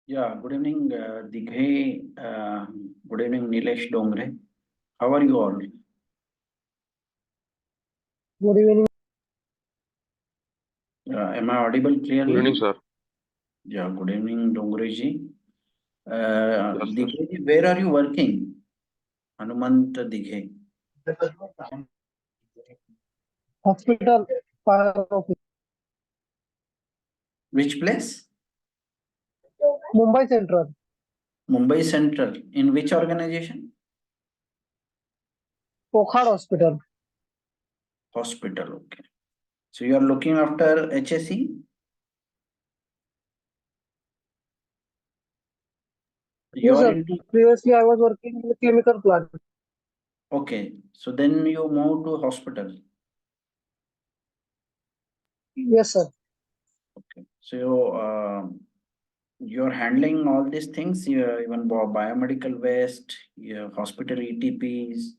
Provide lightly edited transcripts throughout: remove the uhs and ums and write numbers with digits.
Yeah, good evening, Dighe. Good evening, Nilesh Dongre. How are you all? Good evening. Am I audible Good evening, clearly? sir. Yeah, good evening, Dongre ji. Yes, sir. Dighe ji, where are you working? Hanumant Dighe. Hospital fire office, Which place? Mumbai Central, Mumbai Central. In which organization? Wokhad Hospital. Hospital. Okay. So you are looking after HSE? You Yes, are sir. into. Previously, I was working in the chemical plant. Okay. So then you move to hospital. Yes, sir. Okay. So you're handling all these things, even biomedical waste, hospital ETPs,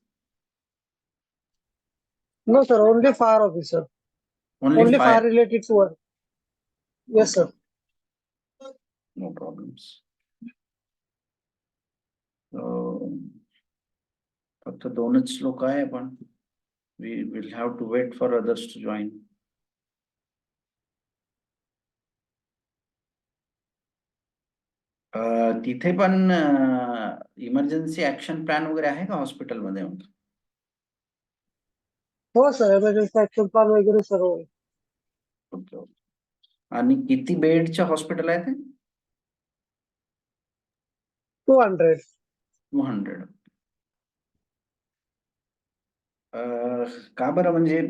No, sir. Only fire officer. only Only fire. fire related to work. Yes, Okay, sir. no problems. So फक्त दोनच लोक आहे पण we will have to wait for others to join. तिथे पण emergency action plan वगैरे आहे का हॉस्पिटलमध्ये? हो सर. एमर्जन्सी ऍक्शन प्लॅन वगैरे सर्व आहे. ओके. आणि किती बेडचे हॉस्पिटल आहे ते? 200. 200. का बरं म्हणजे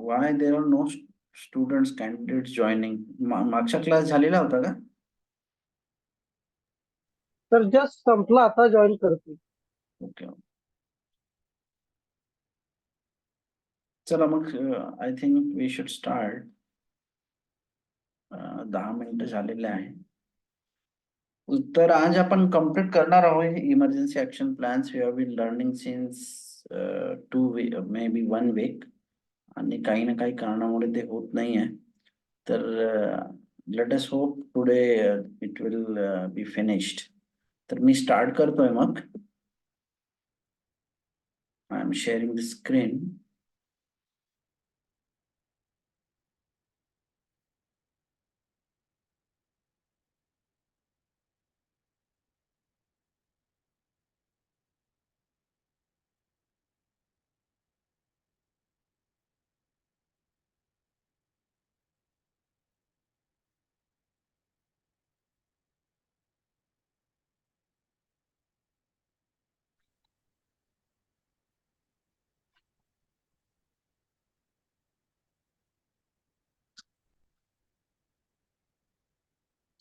why there are no students candidates joining? मागचा क्लास झालेला होता का? तर जस्ट संपला आता जॉईन करते. ओके. चला मग I think we should start. 10 मिनिटं झालेले आहे. तर आज आपण कम्प्लीट करणार आहोत emergency action plans. We have been learning since maybe 1 week, आणि काही ना काही कारणामुळे ते होत नाही आहे. तर let us hope today it will be finished. तर मी स्टार्ट करतोय मग. I am sharing the screen.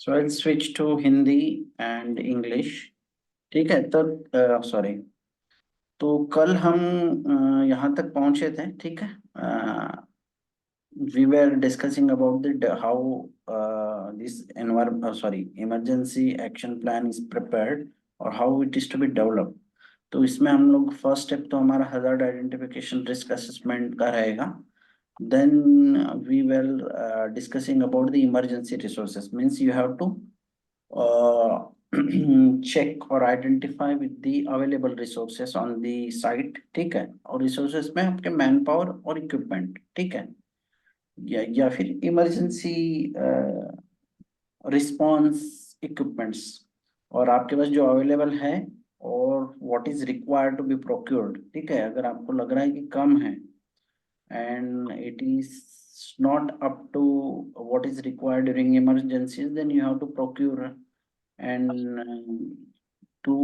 So I switch to Hindi and English. ठीक है. तो सॉरी. तो कल हम यहाँ तक पहुंचे थे. ठीक है. We were discussing about how this emergency action plan is prepared or how it is to be developed. तो इसमें हम लोग फर्स्ट स्टेप तो हमारा hazard identification risk assessment का रहेगा. Then we were discussing about the emergency resources. Means you have to uh, check or identify with the available resources on the site. ठीक है. और resources में आपके मैन पावर और इक्विपमेंट. ठीक है. या फिर इमरजेंसी रिस्पॉन्स इक्विपमेंट्स, और आपके पास जो अवेलेबल है और what is required to be procured. ठीक है. अगर आपको लग रहा है कि कम है and it is not up to what is required during emergencies, then you have to procure and to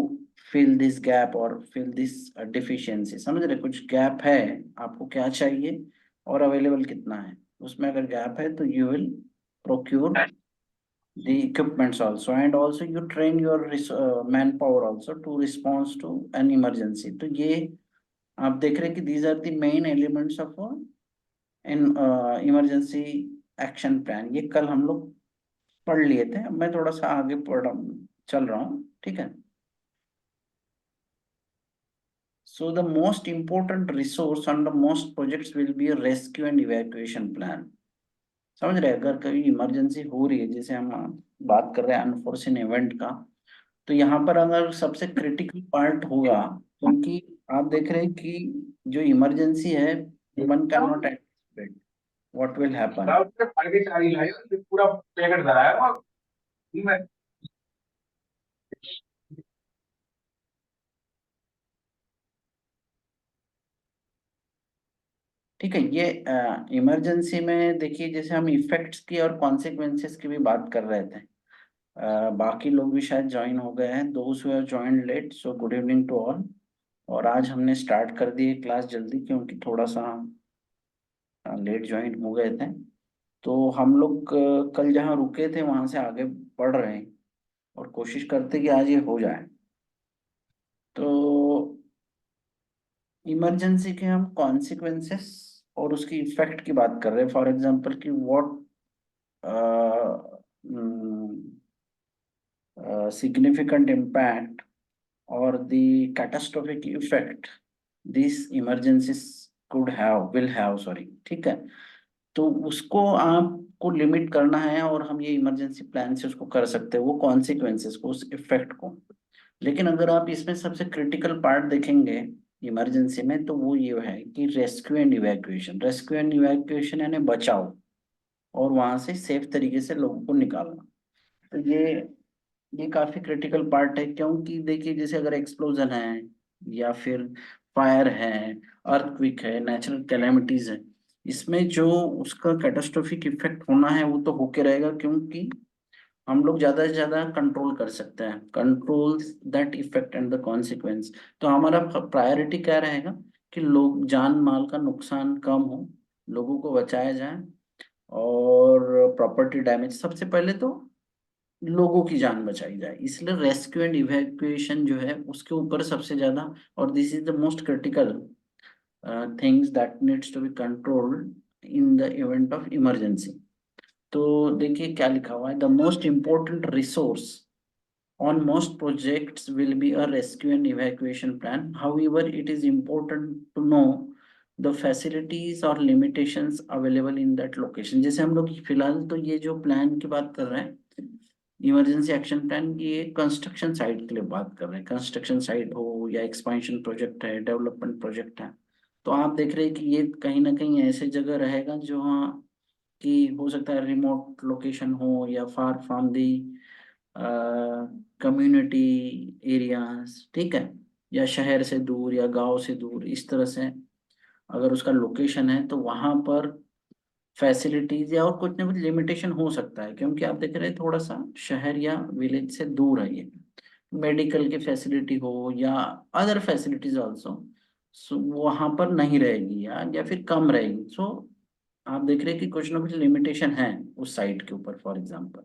fill this gap or fill this deficiency. समझ रहे? कुछ गैप है, आपको क्या चाहिए और अवेलेबल कितना है. उसमें अगर गैप है तो you will procure the equipments also, and also you train your manpower also to respond to an emergency. तो ये आप देख रहे हैं कि these are the main elements of in emergency action plan. ये कल हम लोग पढ़ लिए थे. अब मैं थोड़ा सा आगे चल रहा हूँ. ठीक है. So the most important resource under most projects will be a rescue and evacuation plan. समझ रहे हैं? अगर कभी इमरजेंसी हो रही है, जैसे हम बात कर रहे हैं अनफोर्सिन इवेंट का, तो यहाँ पर अगर सबसे क्रिटिकल पार्ट होगा, क्योंकि आप देख रहे हैं कि जो इमरजेंसी है, one can not anticipate what will happen. पूरा पैकेट धरा है और मैं ठीक है, ये इमरजेंसी में देखिए, जैसे हम इफेक्ट्स की और कॉन्सिक्वेंसेस की भी बात कर रहे थे। बाकी लोग भी शायद ज्वाइन हो गए हैं, those who have joined late, so good evening to all. और आज हमने स्टार्ट कर दी है क्लास जल्दी, क्योंकि थोड़ा सा लेट ज्वाइन हो गए थे। तो हम लोग कल जहाँ रुके थे वहां से आगे बढ़ रहे हैं, और कोशिश करते कि आज ये हो जाए। तो इमरजेंसी के हम कॉन्सिक्वेंसेस और उसकी इफेक्ट की बात कर रहे हैं। फॉर एग्जांपल कि what significant impact or the catastrophic effect these emergencies could have will have, sorry, ठीक है। तो उसको आपको लिमिट करना है, और हम ये इमरजेंसी प्लान से उसको कर सकते हैं, वो कॉन्सिक्वेंसेस को, उस इफेक्ट को। लेकिन अगर आप इसमें सबसे क्रिटिकल पार्ट देखेंगे इमरजेंसी में, तो वो ये है कि rescue and evacuation. Rescue and evacuation यानी बचाव, और वहां से सेफ तरीके से लोगों को निकालना। तो ये काफी क्रिटिकल पार्ट है, क्योंकि देखिए, जैसे अगर एक्सप्लोजन है, या फिर फायर है, अर्थक्वेक है, नेचुरल कैलेमिटीज है, इसमें जो उसका कैटास्ट्रोफिक इफेक्ट होना है वो तो होके रहेगा, क्योंकि हम लोग ज्यादा से ज्यादा कंट्रोल कर सकते हैं, control that effect and the consequence. तो हमारा प्रायोरिटी क्या रहेगा कि लोग, जान माल का नुकसान कम हो, लोगों को बचाया जाए, और प्रॉपर्टी डैमेज, सबसे पहले तो लोगों की जान बचाई जाए। इसलिए रेस्क्यू एंड इवैक्यूएशन जो है उसके ऊपर सबसे ज्यादा, और this is the most critical things that needs to be controlled in the event of emergency. तो देखिए क्या लिखा हुआ है, the most important resource on most projects will be a rescue and evacuation plan. However, it is important to know the facilities or limitations available in that location. जैसे हम लोग फिलहाल तो ये जो प्लान की बात कर रहे हैं, इमरजेंसी एक्शन प्लान की, ये कंस्ट्रक्शन साइट के लिए बात कर रहे हैं। कंस्ट्रक्शन साइट हो या एक्सपेंशन प्रोजेक्ट है, डेवलपमेंट प्रोजेक्ट है, तो आप देख रहे हैं कि ये कहीं ना कहीं ऐसे जगह रहेगा जो, हाँ, कि हो सकता है रिमोट लोकेशन हो, या far from the community areas, ठीक है, या शहर से दूर या गांव से दूर, इस तरह से अगर उसका लोकेशन है, तो वहां पर फैसिलिटीज या और कुछ ना कुछ लिमिटेशन हो सकता है, क्योंकि आप देख रहे हैं थोड़ा सा शहर या विलेज से दूर है ये। मेडिकल की फैसिलिटी हो या अदर फैसिलिटीज ऑल्सो, सो वहां पर नहीं रहेगी, या फिर कम रहेगी। सो आप देख रहे हैं कि कुछ ना कुछ लिमिटेशन है उस साइट के ऊपर, फॉर एग्जाम्पल।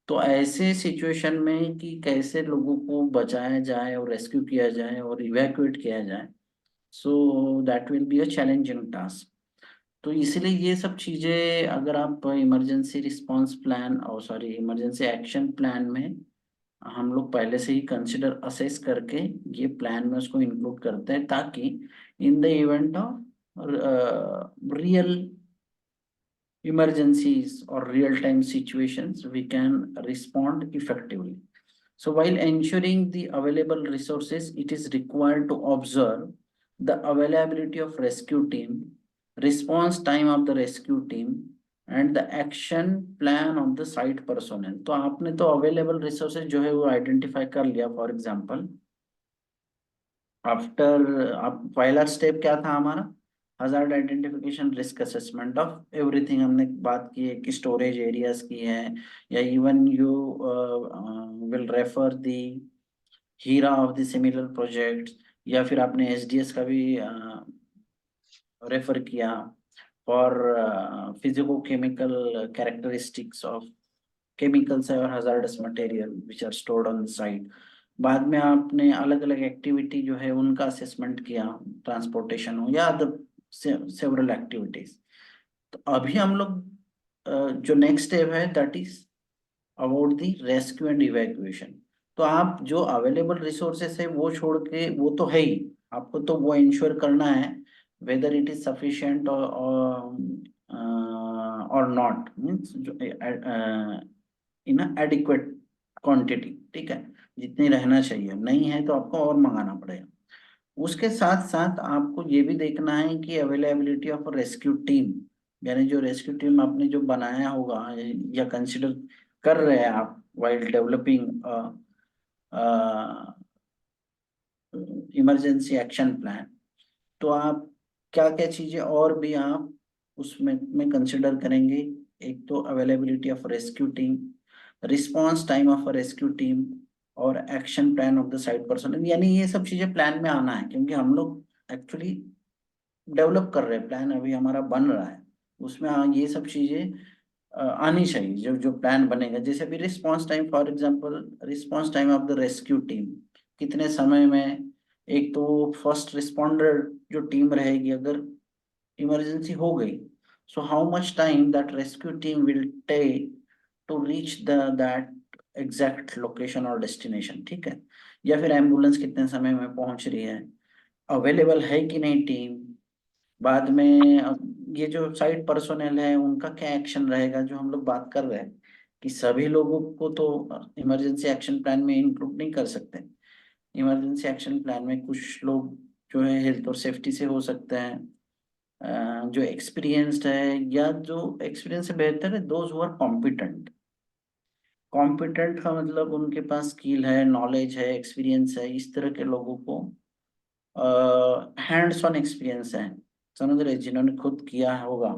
तो ऐसे सिचुएशन में कि कैसे लोगों को बचाया जाए और रेस्क्यू किया जाए और इवैक्यूएट किया जाए, so that will be a challenging task. तो इसलिए ये सब चीजें अगर आप इमरजेंसी रिस्पांस प्लान, और सॉरी, इमरजेंसी एक्शन प्लान में हम लोग पहले से ही कंसिडर असेस करके ये प्लान में उसको इंक्लूड करते हैं, ताकि इन the event of real emergencies or real-time situations, we can respond effectively. So while ensuring the available resources, it is required to observe the availability of rescue team, response time of the rescue team, and the action plan of the site personnel. तो आपने तो available resources जो है वो identify कर लिया। For example, after, आप पहला स्टेप क्या था हमारा, hazard identification, risk assessment of everything, हमने बात की है कि स्टोरेज एरियाज की है, या even you will refer the HIRA of the similar projects, या फिर आपने एसडीएस का भी रेफर किया for physico chemical characteristics of chemicals और hazardous material which are stored on the site। बाद में आपने अलग अलग एक्टिविटी जो है उनका असेसमेंट किया, ट्रांसपोर्टेशन हो या अदर सेवरल एक्टिविटीज। तो अभी हम लोग जो नेक्स्ट स्टेप है, that is about the rescue and evacuation. तो आप जो अवेलेबल रिसोर्सेस है वो छोड़ के, वो तो है ही, आपको तो वो इंश्योर करना है वेदर इट इज सफिशिएंट और not means in adequate quantity, ठीक है, जितनी रहना चाहिए, नहीं है तो आपको और मंगाना पड़ेगा। उसके साथ साथ आपको ये भी देखना है कि अवेलेबिलिटी ऑफ रेस्क्यू टीम, यानी जो रेस्क्यू टीम आपने जो बनाया होगा या कंसिडर कर रहे हैं आप while developing emergency action plan, तो आप क्या क्या चीजें और भी आप उसमें में कंसिडर करेंगे। एक तो availability of rescue team, response time of rescue team, और action plan of the site person, यानी ये सब चीजें प्लान में आना है, क्योंकि हम लोग एक्चुअली डेवलप कर रहे हैं, प्लान अभी हमारा बन रहा है, उसमें ये सब चीजें आनी चाहिए जो जो प्लान बनेगा। जैसे अभी response time, for example response time of the rescue team, कितने समय में, एक तो फर्स्ट रिस्पॉन्डर जो टीम रहेगी अगर इमरजेंसी हो गई, so how much time that rescue team will take to reach the that exact location और डेस्टिनेशन, ठीक है। या फिर एम्बुलेंस कितने समय में पहुंच रही है, अवेलेबल है कि नहीं टीम। बाद में ये जो साइट पर्सोनेल है उनका क्या एक्शन रहेगा, जो हम लोग बात कर रहे हैं कि सभी लोगों को तो इमरजेंसी एक्शन प्लान में इंक्लूड नहीं कर सकते। इमरजेंसी एक्शन प्लान में कुछ लोग जो है हेल्थ और सेफ्टी से हो सकते हैं, जो एक्सपीरियंस्ड है, या जो एक्सपीरियंस से बेहतर है those who are competent. Competent का मतलब उनके पास स्किल है, नॉलेज है, एक्सपीरियंस है, इस तरह के लोगों को हैंड्स ऑन एक्सपीरियंस है, समझ रहे, जिन्होंने खुद किया होगा,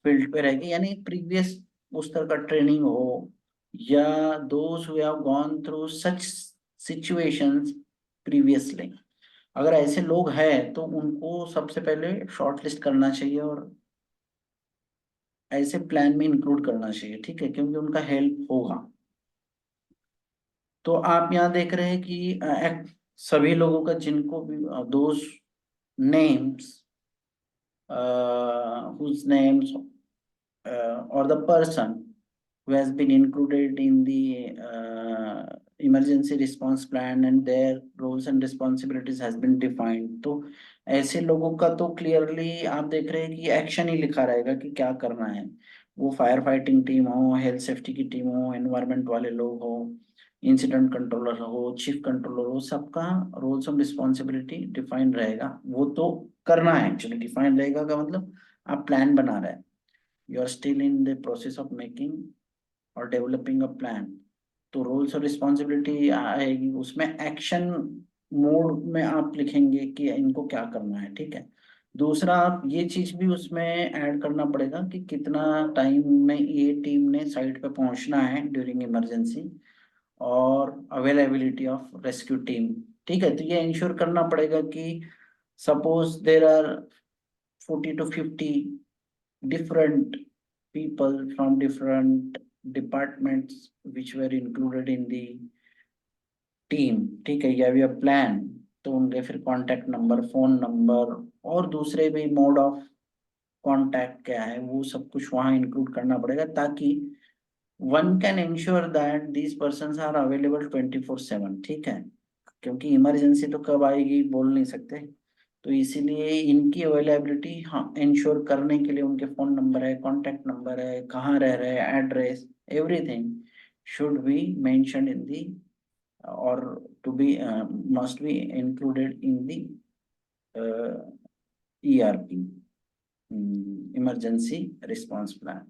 फील्ड पे रहेगी, यानी प्रीवियस उस तरह का ट्रेनिंग हो, या those who have gone through such situations previously. अगर ऐसे लोग हैं तो उनको सबसे पहले शॉर्ट लिस्ट करना चाहिए और ऐसे प्लान में इंक्लूड करना चाहिए, ठीक है, क्योंकि उनका हेल्प होगा। तो आप यहाँ देख रहे हैं कि सभी लोगों का जिनको भी those names whose names or the person who has been included in the emergency response plan and their roles and responsibilities has been defined, तो ऐसे लोगों का तो क्लियरली आप देख रहे हैं कि एक्शन ही लिखा रहेगा कि क्या करना है। वो फायर फाइटिंग टीम हो, हेल्थ सेफ्टी की टीम हो, एनवायरमेंट वाले लोग हो, इंसिडेंट कंट्रोलर हो, चीफ कंट्रोलर हो, सबका रोल्स एंड रिस्पॉन्सिबिलिटी डिफाइन रहेगा। वो तो करना है एक्चुअली, डिफाइन रहेगा का मतलब आप प्लान बना रहे हैं, you are still in the process of making और डेवलपिंग अ प्लान। तो रोल्स और रिस्पॉन्सिबिलिटी आएगी, उसमें एक्शन मोड में आप लिखेंगे कि इनको क्या करना है, ठीक है। दूसरा आप ये चीज भी उसमें ऐड करना पड़ेगा कि कितना टाइम में ये टीम ने साइट पे पहुंचना है ड्यूरिंग इमरजेंसी, और अवेलेबिलिटी ऑफ रेस्क्यू टीम, ठीक है। तो ये इंश्योर करना पड़ेगा कि suppose there are 40 to 50 different people from different departments which were included in the team, ठीक है, या प्लान, तो उनके फिर कॉन्टैक्ट नंबर, फोन नंबर, और दूसरे भी मोड ऑफ कॉन्टैक्ट क्या है, वो सब कुछ वहाँ इंक्लूड करना पड़ेगा, ताकि one can ensure that these person are available 24/7, ठीक है। क्योंकि इमरजेंसी तो कब आएगी बोल नहीं सकते, तो इसीलिए इनकी अवेलेबिलिटी हाँ इंश्योर करने के लिए उनके फोन नंबर है, कॉन्टैक्ट नंबर है, कहाँ रह रहे हैं, address, everything should be mentioned in the और to be must be included in the ERP, emergency response plan.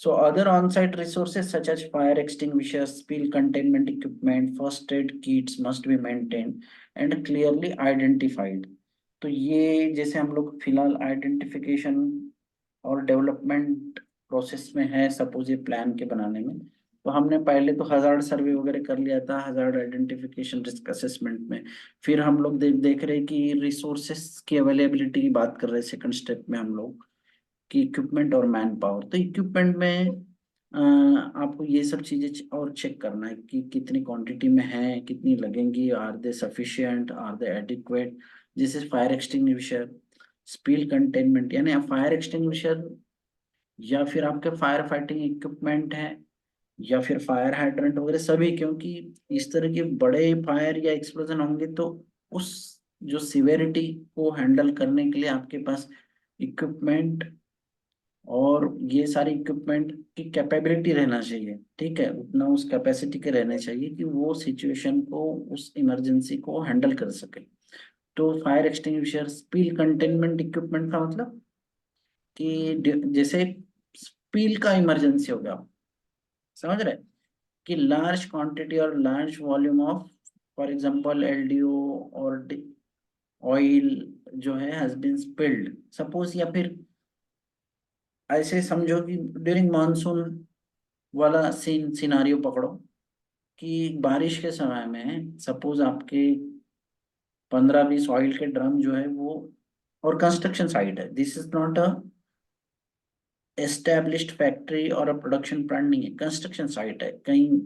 So other on-site resources such as fire extinguishers, spill containment equipment, first aid kits must be maintained and clearly identified. तो ये जैसे हम लोग फिलहाल identification और development process में है, suppose ये प्लान के बनाने में, तो हमने पहले तो हजार्ड सर्वे वगैरह कर लिया था, हजार्ड आइडेंटिफिकेशन रिस्क असेसमेंट में। फिर हम लोग देख रहे हैं कि रिसोर्सेस की अवेलेबिलिटी की बात कर रहे हैं सेकंड स्टेप में हम लोग, कि इक्विपमेंट और मैन पावर। तो इक्विपमेंट में आपको ये सब चीजें और चेक करना है कि कितनी क्वांटिटी में है, कितनी लगेंगी, are they sufficient, are they adequate. जैसे फायर एक्सटिंग्विशर, स्पिल कंटेनमेंट, यानी फायर एक्सटिंग्विशर या फिर आपके फायर फाइटिंग इक्विपमेंट है, या फिर फायर हाइड्रेंट वगैरह सभी, क्योंकि इस तरह के बड़े फायर या एक्सप्लोजन होंगे तो उस जो सिवेरिटी को हैंडल करने के लिए आपके पास इक्विपमेंट और ये सारी इक्विपमेंट की कैपेबिलिटी रहना चाहिए, ठीक है, उतना उस कैपेसिटी के रहने चाहिए कि वो सिचुएशन को, उस इमरजेंसी को हैंडल कर सके। तो fire extinguisher, spill containment equipment का मतलब कि जैसे स्पिल का इमरजेंसी हो गया, समझ रहे, कि लार्ज क्वांटिटी और large volume of, for example LDO और ऑयल जो है हैज बीन स्पिल्ड सपोज, या फिर ऐसे समझो कि ड्यूरिंग मानसून वाला सिनारियो पकड़ो, कि बारिश के समय में सपोज आपके 15-20 ऑयल के ड्रम जो है वो, और कंस्ट्रक्शन साइट है, this is not a established factory और अ प्रोडक्शन प्लांट नहीं है, कंस्ट्रक्शन साइट है, कहीं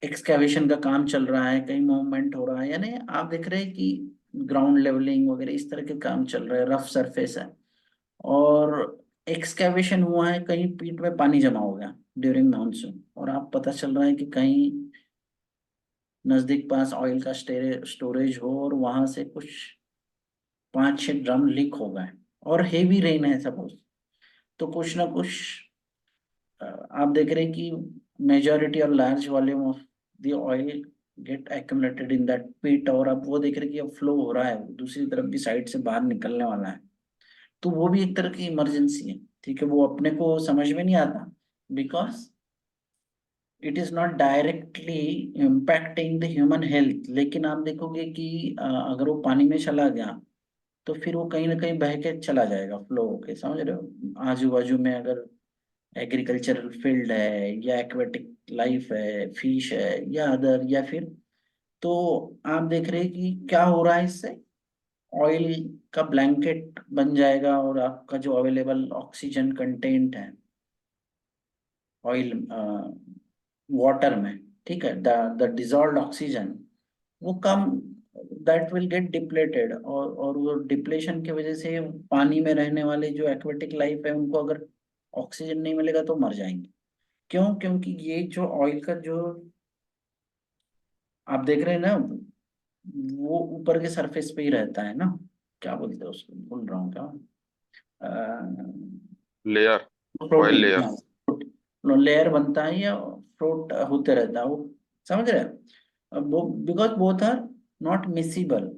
एक्सकेवेशन का काम चल रहा है, कहीं मूवमेंट हो रहा है, यानी आप देख रहे हैं कि ग्राउंड लेवलिंग वगैरह इस तरह के काम चल रहे हैं, रफ सरफेस है, और एक्सकेवेशन हुआ है, कहीं पीट में पानी जमा हो गया ड्यूरिंग मानसून, और आप पता चल रहा है कि कहीं नजदीक पास ऑयल का स्टोरेज हो, और वहां से कुछ 5-6 ड्रम लीक हो गए, और हेवी रेन है सपोज, तो कुछ ना कुछ आप देख रहे हैं कि मेजॉरिटी और large volume of the oil get accumulated in that pit, और अब वो देख रहे हैं कि अब फ्लो हो रहा है, दूसरी तरफ भी साइड से बाहर निकलने वाला है, तो वो भी एक तरह की इमरजेंसी है, ठीक है, वो अपने को समझ में नहीं आता, because it is not directly impacting the human health, लेकिन आप देखोगे कि अगर वो पानी में चला गया तो फिर वो कहीं ना कहीं बह के चला जाएगा, फ्लो होके, समझ रहे हो, आजू बाजू में अगर एग्रीकल्चरल फील्ड है या एक्वेटिक लाइफ है, फिश है या अदर, या फिर, तो आप देख रहे हैं कि क्या हो रहा है इससे, ऑयल का ब्लैंकेट बन जाएगा, और आपका जो अवेलेबल ऑक्सीजन कंटेंट है ऑयल वाटर में, ठीक है, द डिजॉल्व्ड ऑक्सीजन, वो कम, दैट विल गेट डिप्लेटेड, और वो डिप्लेशन की वजह से पानी में रहने वाले जो एक्वेटिक लाइफ है उनको अगर ऑक्सीजन नहीं मिलेगा तो मर जाएंगे। क्यों? क्योंकि ये जो ऑयल का जो आप देख रहे हैं ना, वो ऊपर के सरफेस पे ही रहता है ना, क्या बोलते हैं उसको, भूल रहा हूँ क्या, लेयर, ऑयल फ्लोटिंग, लेयर। हाँ, लेयर बनता है या फ्लोट होते रहता है वो, समझ रहे हैं, वो because both are not miscible,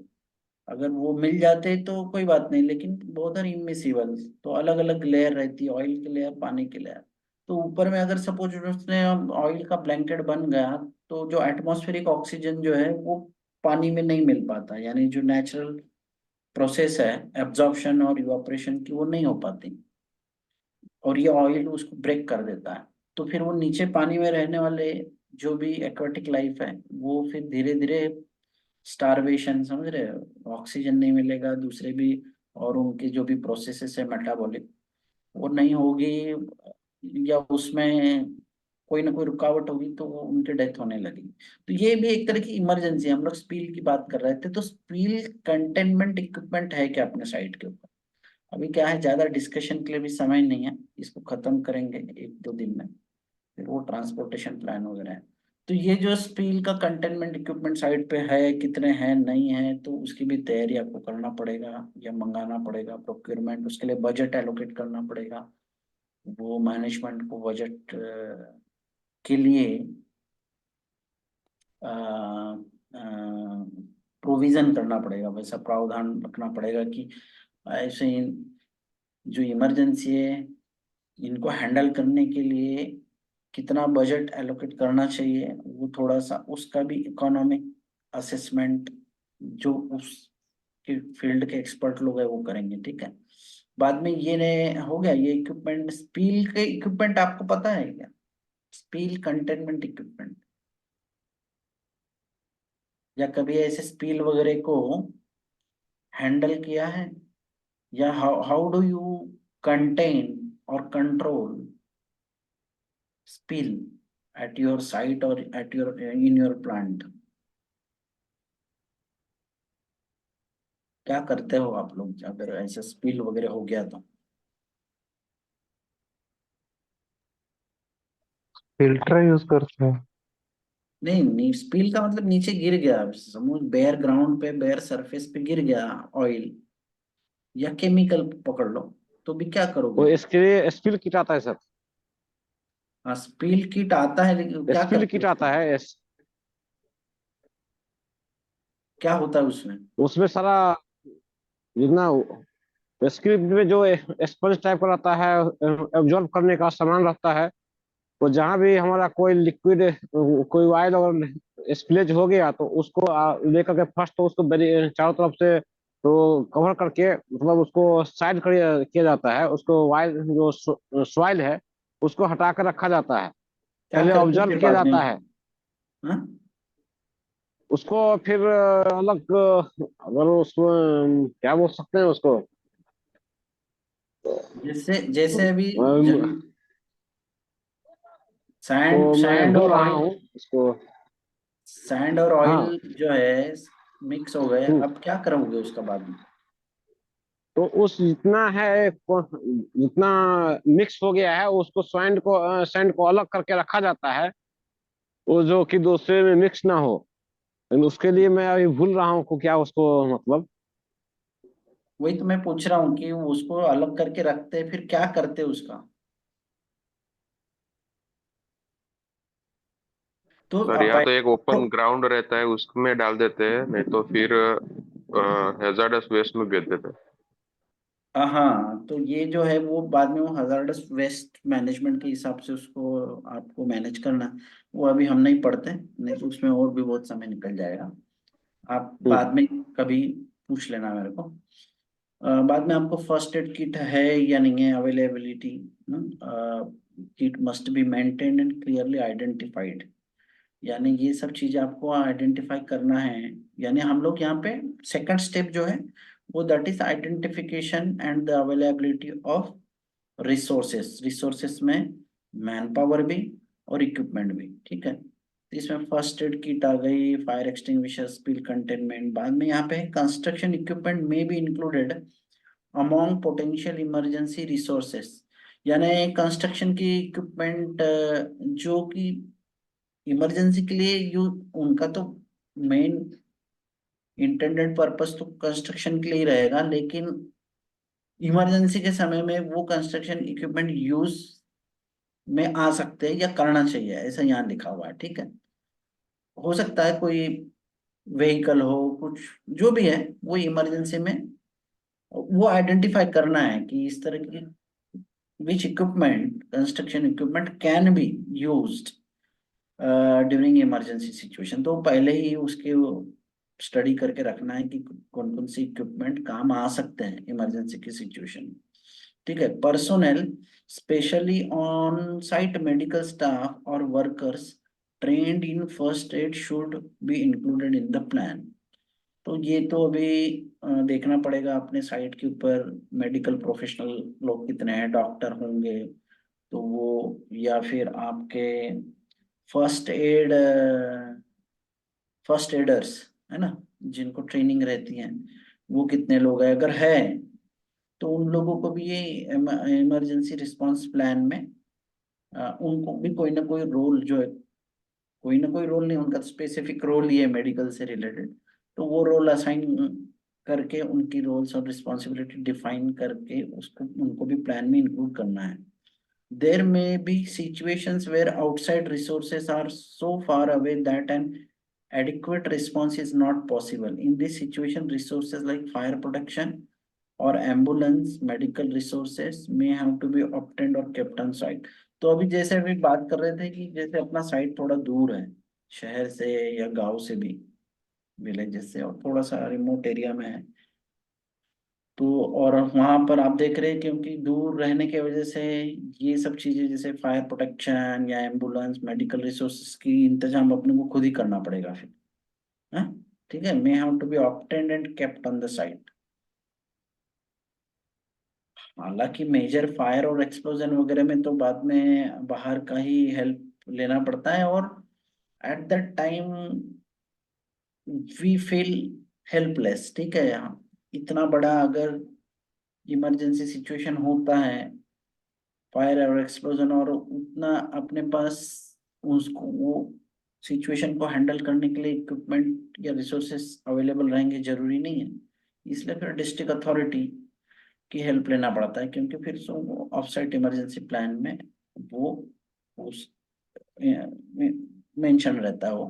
अगर वो मिल जाते तो कोई बात नहीं, लेकिन बोथ आर इमिसिबल, तो अलग अलग लेयर रहती है, ऑयल की लेयर, पानी की लेयर, तो ऊपर में अगर सपोज उसने ऑयल का ब्लैंकेट बन गया, तो जो एटमॉस्फेरिक ऑक्सीजन जो है वो पानी में नहीं मिल पाता, यानी जो नेचुरल प्रोसेस है एब्जॉर्प्शन और इवापोरेशन की, वो नहीं हो पाती, और ये ऑयल उसको ब्रेक कर देता है, तो फिर वो नीचे पानी में रहने वाले जो भी एक्वाटिक लाइफ है वो फिर धीरे धीरे स्टारवेशन, समझ रहे हो, ऑक्सीजन नहीं मिलेगा, दूसरे भी, और उनकी जो भी प्रोसेसेस है मेटाबॉलिक, वो नहीं होगी, या उसमें कोई ना कोई रुकावट होगी, तो वो उनकी डेथ होने लगी। तो ये भी एक तरह की इमरजेंसी है, हम लोग स्पील की बात कर रहे थे, तो स्पील कंटेनमेंट इक्विपमेंट है क्या अपने साइट के ऊपर? अभी क्या है, ज्यादा डिस्कशन के लिए भी समय नहीं है, इसको खत्म करेंगे 1-2 दिन में, फिर वो ट्रांसपोर्टेशन प्लान वगैरह है। तो ये जो स्टील का कंटेनमेंट इक्विपमेंट साइट पे है, कितने हैं नहीं है, तो उसकी भी तैयारी आपको करना पड़ेगा, या मंगाना पड़ेगा, प्रोक्योरमेंट, उसके लिए बजट एलोकेट करना पड़ेगा, वो मैनेजमेंट को बजट के लिए प्रोविजन करना पड़ेगा, वैसा प्रावधान रखना पड़ेगा कि ऐसे जो इमरजेंसी है इनको हैंडल करने के लिए कितना बजट एलोकेट करना चाहिए, वो थोड़ा सा उसका भी इकोनॉमिक असेसमेंट जो उस के फील्ड के एक्सपर्ट लोग हैं वो करेंगे, ठीक है। बाद में ये ने हो गया ये इक्विपमेंट, स्पील के इक्विपमेंट आपको पता है क्या, स्पील कंटेनमेंट इक्विपमेंट, या कभी ऐसे स्पील वगैरह को हैंडल किया है, या हाउ डू यू कंटेन और control spill at your site or at your in your plant? क्या करते हो आप लोग अगर ऐसा स्पिल वगैरह हो गया तो? फिल्टर यूज करते हैं। नहीं, स्पिल का मतलब नीचे गिर गया, समझ, बेयर ग्राउंड पे, बेयर सरफेस पे गिर गया ऑयल या केमिकल पकड़ लो, तो भी क्या वो करोगे? इसके लिए स्पिल किट आता है सर। हाँ, स्पील किट आता है, लेकिन क्या स्पिल करते किट हो आता उसमें? है क्या होता है उसमें? उसमें सारा जितना स्क्रिप्ट में जो स्पंज टाइप का रहता है, एब्जॉर्ब करने का सामान रहता है, तो जहां भी हमारा कोई लिक्विड, कोई ऑयल अगर स्प्लेज हो गया तो उसको लेकर के फर्स्ट तो उसको चारों तरफ से तो कवर करके, मतलब उसको साइड किया जाता है, उसको ऑयल जो सॉइल है उसको हटा कर रखा जाता है, क्या पहले करते हो ऑब्जर्व फिर किया बाद में जाता उसको? है। हाँ, उसको फिर अलग, अगर उसको क्या बोल सकते हैं उसको, जैसे जैसे अभी अम, सैंड तो मैं सैंड भूल और रहा ऑयल, हूँ उसको। सैंड और हाँ, ऑयल जो है मिक्स हो गए, अब क्या करोगे उसका बाद में? तो उस जितना है जितना मिक्स हो गया है उसको सैंड को अलग करके रखा जाता है, वो जो कि दूसरे में मिक्स ना हो। लेकिन उसके लिए मैं अभी भूल रहा हूँ को क्या उसको, मतलब। वही तो मैं पूछ रहा हूँ कि उसको अलग करके रखते हैं, फिर क्या करते हैं उसका? तो सर या तो एक पहले ओपन ग्राउंड रहता है उसमें डाल देते हैं, नहीं तो फिर हैजार्डस वेस्ट में भेज देते हैं। हाँ, तो ये जो है वो बाद में वो हजार्डस वेस्ट मैनेजमेंट के हिसाब से उसको आपको मैनेज करना है। वो अभी हम नहीं पढ़ते, नहीं तो उसमें और भी बहुत समय निकल जाएगा। आप हम्म। बाद में कभी पूछ लेना मेरे को। बाद में आपको फर्स्ट एड किट है या नहीं है, availability. Kit must be maintained and clearly identified, यानी ये सब चीजें आपको आइडेंटिफाई करना है। यानी हम लोग यहाँ पे सेकंड स्टेप जो है वो that is identification and the availability of resources. Resources में मैन पावर भी और इक्विपमेंट भी, ठीक है। तो इसमें फर्स्ट एड किट आ गई, फायर एक्सटिंग्विशर, स्पिल कंटेनमेंट। बाद में यहाँ पे कंस्ट्रक्शन इक्विपमेंट में भी included among potential emergency resources, यानी कंस्ट्रक्शन की इक्विपमेंट जो कि इमरजेंसी के लिए यू उनका तो मेन इंटेंडेड पर्पस तो कंस्ट्रक्शन के लिए ही रहेगा, लेकिन इमरजेंसी के समय में वो कंस्ट्रक्शन इक्विपमेंट यूज में आ सकते हैं या करना चाहिए, ऐसा यहाँ लिखा हुआ है, ठीक है। हो सकता है कोई व्हीकल हो, कुछ जो भी है वो इमरजेंसी में वो आइडेंटिफाई करना है कि इस तरह की which equipment, construction equipment can be used during emergency situation. तो पहले ही उसके स्टडी करके रखना है कि कौन कौन सी इक्विपमेंट काम आ सकते हैं इमरजेंसी की सिचुएशन में, ठीक है। Personnel specially on site medical staff और workers trained in first aid should be included in the plan. तो ये तो अभी देखना पड़ेगा अपने साइट के ऊपर, मेडिकल प्रोफेशनल लोग कितने हैं, डॉक्टर होंगे तो वो, या फिर आपके फर्स्ट एड, फर्स्ट एडर्स है ना, जिनको ट्रेनिंग रहती है, वो कितने लोग हैं, अगर है तो उन लोगों को भी ये इमरजेंसी रिस्पांस प्लान में उनको भी कोई ना कोई रोल जो है, कोई ना कोई रोल नहीं, उनका स्पेसिफिक रोल ही है मेडिकल से रिलेटेड, तो वो रोल असाइन करके उनकी रोल्स और रिस्पॉन्सिबिलिटी डिफाइन करके उसको उनको भी प्लान में इंक्लूड करना है। There may be situations where outside resources are so far away that an adequate response is not possible. In this situation, resources like fire protection or ambulance, medical resources may have to be obtained or kept on site. तो अभी जैसे अभी बात कर रहे थे कि जैसे अपना साइट थोड़ा दूर है शहर से या गांव से भी, विलेजेस से, और थोड़ा सा रिमोट एरिया में है, तो और वहां पर आप देख रहे हैं क्योंकि दूर रहने की वजह से ये सब चीजें जैसे फायर प्रोटेक्शन या एम्बुलेंस, मेडिकल रिसोर्सेज की इंतजाम अपने को खुद ही करना पड़ेगा फिर, हाँ, ठीक है। May have to be obtained and kept on the site. हालांकि मेजर फायर और एक्सप्लोजन वगैरह में तो बाद में बाहर का ही हेल्प लेना पड़ता है, और at that time we feel helpless, ठीक है। यहाँ इतना बड़ा अगर इमरजेंसी सिचुएशन होता है, फायर और एक्सप्लोजन, और उतना अपने पास उसको वो सिचुएशन को हैंडल करने के लिए इक्विपमेंट या रिसोर्सेस अवेलेबल रहेंगे जरूरी नहीं है। इसलिए फिर डिस्ट्रिक्ट अथॉरिटी की हेल्प लेना पड़ता है, क्योंकि फिर ऑफ साइट इमरजेंसी प्लान में वो उस मेंशन रहता है वो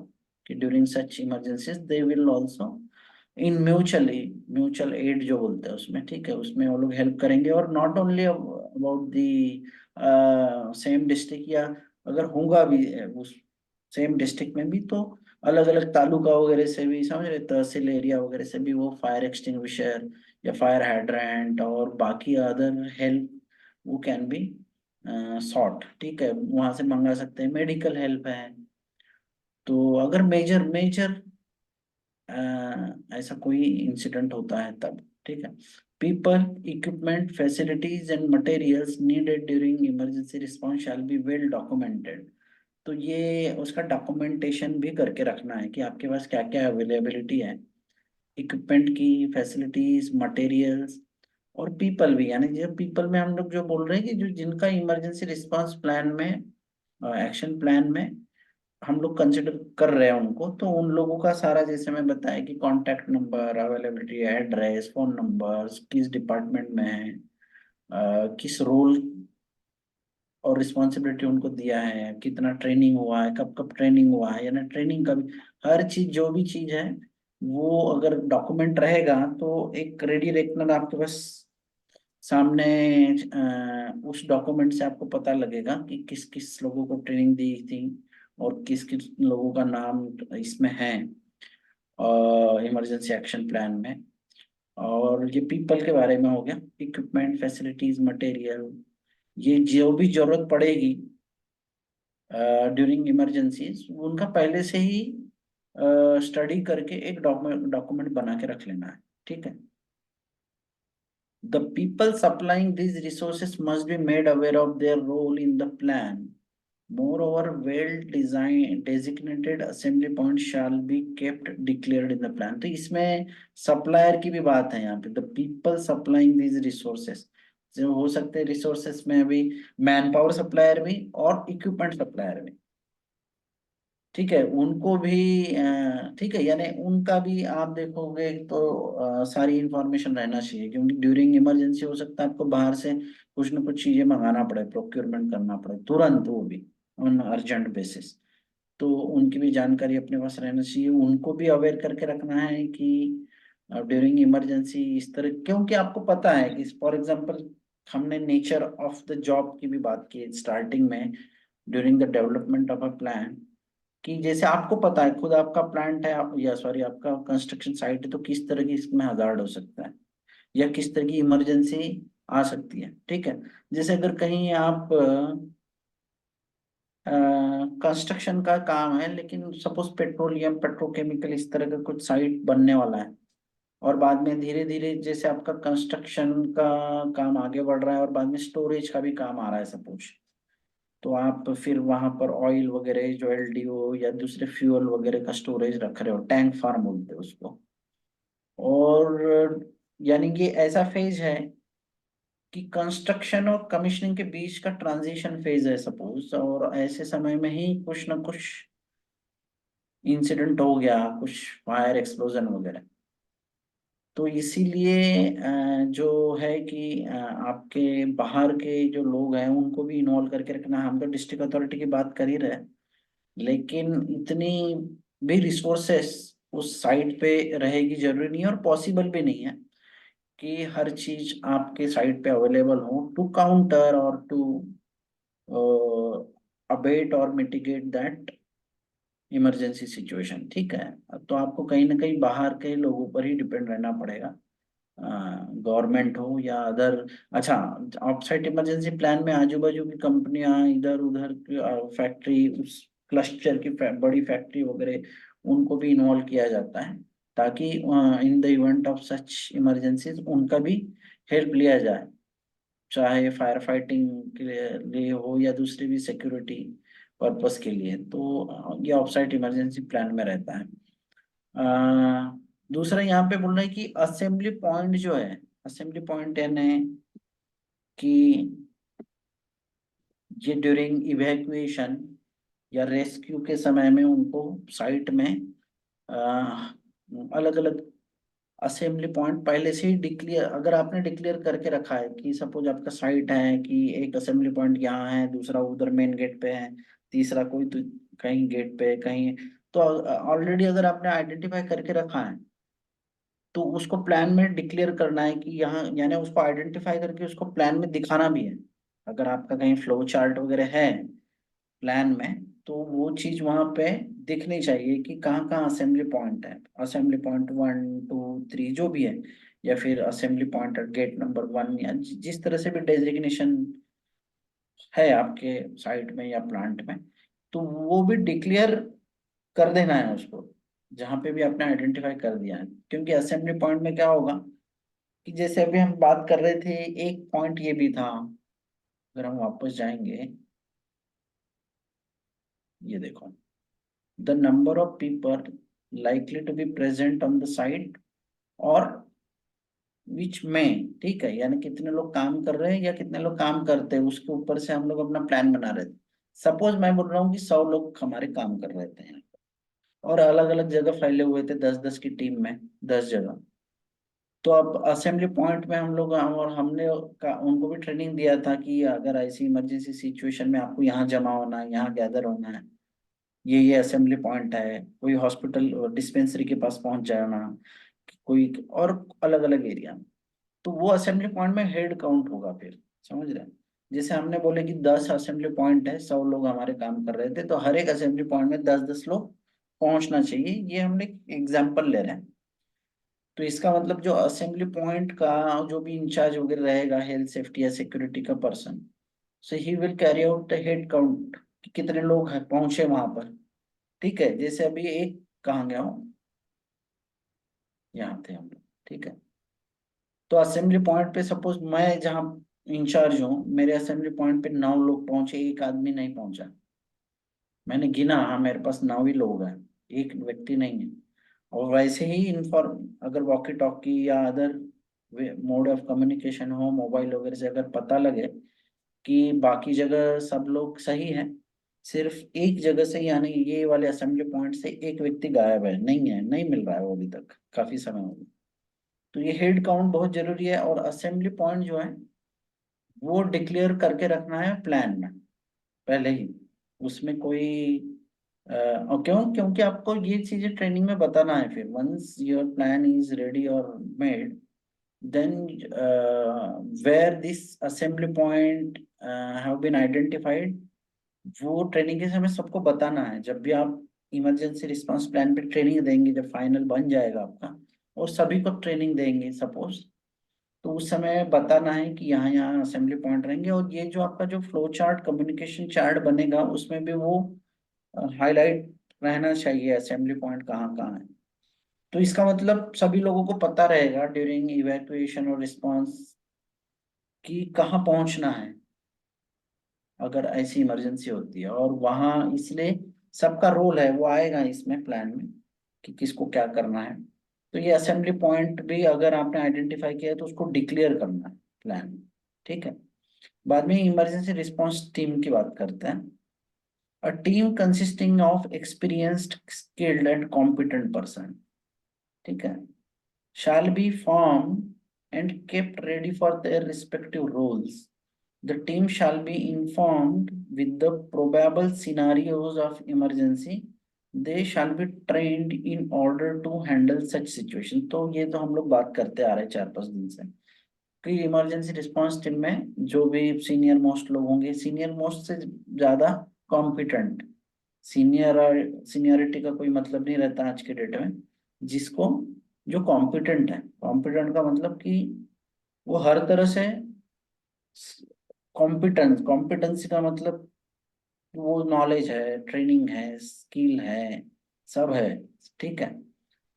कि during such emergencies they will also in mutual aid जो बोलते हैं उसमें, ठीक है, उसमें वो लोग हेल्प करेंगे। और not only about the same district, या अगर होगा भी उस सेम डिस्ट्रिक्ट में भी तो अलग अलग तालुका वगैरह से भी, समझ रहे, तहसील एरिया वगैरह से भी वो फायर एक्सटिंग्विशर या फायर हाइड्रेंट और बाकी अदर हेल्प वो कैन बी सॉर्ट, ठीक है, वहां से मंगा सकते हैं। मेडिकल हेल्प है, तो अगर मेजर मेजर ऐसा कोई इंसिडेंट होता है तब, ठीक है। People, equipment, facilities and materials needed during emergency response shall be well documented. तो ये उसका डॉक्यूमेंटेशन भी करके रखना है कि आपके पास क्या क्या अवेलेबिलिटी है, इक्विपमेंट की, फैसिलिटीज, मटेरियल्स और पीपल भी। यानी जब पीपल में हम लोग जो बोल रहे हैं कि जो जिनका इमरजेंसी रिस्पांस प्लान में, एक्शन प्लान में हम लोग कंसिडर कर रहे हैं उनको, तो उन लोगों का सारा, जैसे मैं बताया कि contact number, availability, address, phone numbers, किस डिपार्टमेंट में है, किस रोल और रिस्पॉन्सिबिलिटी उनको दिया है, कितना ट्रेनिंग हुआ है, कब कब ट्रेनिंग हुआ है, यानी ट्रेनिंग का भी हर चीज, जो भी चीज है वो अगर डॉक्यूमेंट रहेगा तो एक रेडी रेकनर आपके पास सामने, उस डॉक्यूमेंट से आपको पता लगेगा कि किस किस लोगों को ट्रेनिंग दी थी और किस किस लोगों का नाम इसमें है इमरजेंसी एक्शन प्लान में। और ये पीपल के बारे में हो गया, इक्विपमेंट, फैसिलिटीज, मटेरियल, ये जो भी जरूरत पड़ेगी ड्यूरिंग इमरजेंसीज उनका पहले से ही स्टडी करके एक डॉक्यूमेंट बना के रख लेना है, ठीक है। The people supplying these resources must be made aware of their role in the plan. Moreover, well-designed designated assembly points shall be kept declared in the plan. तो इसमें सप्लायर की भी बात है यहाँ पे, the people supplying these resources, जो हो सकते हैं रिसोर्सेस में भी मैन पावर सप्लायर भी और इक्विपमेंट सप्लायर भी, ठीक है, उनको भी ठीक है, यानी उनका भी आप देखोगे तो सारी इंफॉर्मेशन रहना चाहिए, क्योंकि ड्यूरिंग इमरजेंसी हो सकता है आपको बाहर से कुछ ना कुछ चीजें मंगाना पड़े, प्रोक्योरमेंट करना पड़े तुरंत, वो भी ऑन अर्जेंट बेसिस। तो उनकी भी जानकारी अपने पास रहना चाहिए, उनको भी अवेयर करके रखना है कि ड्यूरिंग इमरजेंसी इस तरह, क्योंकि आपको पता है कि फॉर एग्जाम्पल हमने नेचर ऑफ द जॉब की भी बात की स्टार्टिंग में, during the development of a plan, कि जैसे आपको पता है खुद आपका प्लांट है, आप या सॉरी आपका कंस्ट्रक्शन साइट है, तो किस तरह की इसमें हजार्ड हो सकता है या किस तरह की इमरजेंसी आ सकती है, ठीक है। जैसे अगर कहीं आप कंस्ट्रक्शन का काम है, लेकिन सपोज पेट्रोलियम, पेट्रोकेमिकल, इस तरह का कुछ साइट बनने वाला है, और बाद में धीरे धीरे जैसे आपका कंस्ट्रक्शन का काम आगे बढ़ रहा है और बाद में स्टोरेज का भी काम आ रहा है सपोज, तो आप फिर वहां पर ऑयल वगैरह जो एलडीओ या दूसरे फ्यूल वगैरह का स्टोरेज रख रहे हो, टैंक फार्म बोलते हैं उसको। और यानी कि ऐसा फेज है कि कंस्ट्रक्शन और कमिश्निंग के बीच का ट्रांजिशन फेज है सपोज, और ऐसे समय में ही कुछ ना कुछ इंसिडेंट हो गया, कुछ फायर एक्सप्लोजन वगैरह, तो इसीलिए जो है कि आपके बाहर के जो लोग हैं उनको भी इन्वॉल्व करके रखना। हम तो डिस्ट्रिक्ट अथॉरिटी की बात कर ही रहे हैं, लेकिन इतनी भी रिसोर्सेस उस साइट पे रहेगी जरूरी नहीं है, और पॉसिबल भी नहीं है कि हर चीज आपके साइट पे अवेलेबल हो टू काउंटर और टू अबेट और मिटिगेट दैट इमरजेंसी सिचुएशन, ठीक है। तो आपको कहीं ना कहीं बाहर के लोगों पर ही डिपेंड रहना पड़ेगा, गवर्नमेंट हो या अदर। अच्छा, ऑफसाइट इमरजेंसी प्लान में आजू बाजू की कंपनियां, इधर उधर फैक्ट्री, उस क्लस्टर की बड़ी फैक्ट्री वगैरह, उनको भी इन्वॉल्व किया जाता है, ताकि इन the event of such emergencies उनका भी हेल्प लिया जाए, चाहे फायर फाइटिंग के लिए हो या दूसरी भी सिक्योरिटी पर्पस के लिए। तो ये ऑफसाइट इमरजेंसी प्लान में रहता है। दूसरा यहाँ पे बोल रहे हैं कि असेंबली पॉइंट जो है, असेंबली पॉइंट यानी कि ये ड्यूरिंग इवैक्यूएशन या रेस्क्यू के समय में उनको साइट में अलग अलग असेंबली पॉइंट पहले से ही डिक्लेयर, अगर आपने डिक्लेयर करके रखा है कि सपोज आपका साइट है कि एक असेंबली पॉइंट यहाँ है, दूसरा उधर मेन गेट पे है, तीसरा कोई तो कहीं गेट पे कहीं, तो ऑलरेडी अगर आपने आइडेंटिफाई करके रखा है तो उसको प्लान में डिक्लेयर करना है कि यहाँ, यानी उसको आइडेंटिफाई करके उसको प्लान में दिखाना भी है। अगर आपका कहीं फ्लो चार्ट वगैरह है प्लान में, तो वो चीज वहां पे दिखनी चाहिए कि कहाँ कहाँ असेंबली पॉइंट है, असेंबली पॉइंट 1 2 3 जो भी है, या फिर assembly point at gate number 1, या जिस तरह से भी डेजिग्नेशन है आपके साइट में या प्लांट में, तो वो भी डिक्लेयर कर देना है उसको, जहाँ पे भी आपने आइडेंटिफाई कर दिया है। क्योंकि असेंबली पॉइंट में क्या होगा कि जैसे अभी हम बात कर रहे थे, एक पॉइंट ये भी था, अगर हम वापस जाएंगे, ये देखो, the number of people likely to be present on the site और विच में, ठीक है, यानी कितने लोग काम कर रहे हैं या कितने लोग काम करते हैं, उसके ऊपर से हम लोग अपना प्लान बना रहे थे। सपोज मैं बोल रहा हूँ कि 100 लोग हमारे काम कर रहे थे यहाँ पर, और अलग अलग जगह फैले हुए थे, 10 10 की टीम में 10 जगह। तो अब असेंबली पॉइंट में हम लोग, और हमने उनको भी ट्रेनिंग दिया था कि अगर ऐसी इमरजेंसी सिचुएशन में आपको यहाँ जमा होना है, यहाँ गैदर होना है, ये असेंबली पॉइंट है, कोई हॉस्पिटल डिस्पेंसरी के पास पहुंच जाना, कोई और अलग अलग एरिया, तो वो असेंबली पॉइंट में हेड काउंट होगा फिर, समझ रहे हैं। जैसे हमने बोले कि 10 असेंबली पॉइंट है, 100 लोग हमारे काम कर रहे थे, तो हर एक असेंबली पॉइंट में 10 10 लोग पहुंचना चाहिए, ये हमने एग्जाम्पल ले रहे हैं। तो इसका मतलब जो असेंबली पॉइंट का जो भी इंचार्ज वगैरह रहेगा, हेल्थ सेफ्टी या सिक्योरिटी का person, so he will carry out the head count, कि कितने लोग हैं पहुंचे वहां पर। ठीक है, जैसे अभी एक कहाँ गया हूँ, यहाँ थे हम लोग, ठीक है। तो असेंबली पॉइंट पे सपोज मैं जहाँ इंचार्ज हूँ, मेरे असेंबली पॉइंट पे 9 लोग पहुंचे, एक आदमी नहीं पहुंचा, मैंने गिना, हाँ मेरे पास 9 ही लोग हैं, एक व्यक्ति नहीं है। और वैसे ही इन्फॉर्म, अगर वॉकी टॉकी या अदर मोड ऑफ कम्युनिकेशन हो मोबाइल वगैरह से, अगर पता लगे कि बाकी जगह सब लोग सही है, सिर्फ एक जगह से, यानी ये वाले असेंबली पॉइंट से एक व्यक्ति गायब है, नहीं है, नहीं मिल रहा है वो अभी तक, काफी समय हो गया, तो ये हेड काउंट बहुत जरूरी है। और असेंबली पॉइंट जो है वो डिक्लेयर करके रखना है प्लान में पहले ही, उसमें कोई और क्यों, क्योंकि आपको ये चीजें ट्रेनिंग में बताना है फिर, once your plan is ready और made, then where this assembly point have been identified, वो ट्रेनिंग के समय सबको बताना है। जब भी आप इमरजेंसी रिस्पांस प्लान पे ट्रेनिंग देंगे, जब फाइनल बन जाएगा आपका और सभी को ट्रेनिंग देंगे सपोज, तो उस समय बताना है कि यहाँ यहाँ असेंबली पॉइंट रहेंगे, और ये जो आपका जो फ्लो चार्ट कम्युनिकेशन चार्ट बनेगा उसमें भी वो हाईलाइट रहना चाहिए असेंबली पॉइंट कहाँ कहाँ है। तो इसका मतलब सभी लोगों को पता रहेगा ड्यूरिंग इवैक्यूएशन और रिस्पांस कि कहाँ पहुंचना है अगर ऐसी इमरजेंसी होती है, और वहां इसलिए सबका रोल है वो आएगा इसमें प्लान में कि किसको क्या करना है। तो ये असेंबली पॉइंट भी अगर आपने आइडेंटिफाई किया है तो उसको डिक्लेयर करना है प्लान में, ठीक है। बाद में इमरजेंसी रिस्पांस टीम की बात करते हैं। A team consisting of experienced skilled and competent person, ठीक है, shall be formed and kept ready for their respective roles. The team shall be informed with the probable scenarios of emergency. They shall be trained in order to handle such situation. तो ये तो हम लोग बात करते आ रहे हैं 4 5 दिन से कि इमरजेंसी रिस्पांस टीम में जो भी सीनियर मोस्ट लोग होंगे, सीनियर मोस्ट से ज्यादा कॉम्पिटेंट, सीनियर सीनियरिटी का कोई मतलब नहीं रहता आज के डेट में, जिसको जो कॉम्पिटेंट है, कॉम्पिटेंट का मतलब कि वो हर तरह से कॉम्पिटेंस, कॉम्पिटेंसी का मतलब वो नॉलेज है, ट्रेनिंग है, स्किल है, सब है, ठीक है,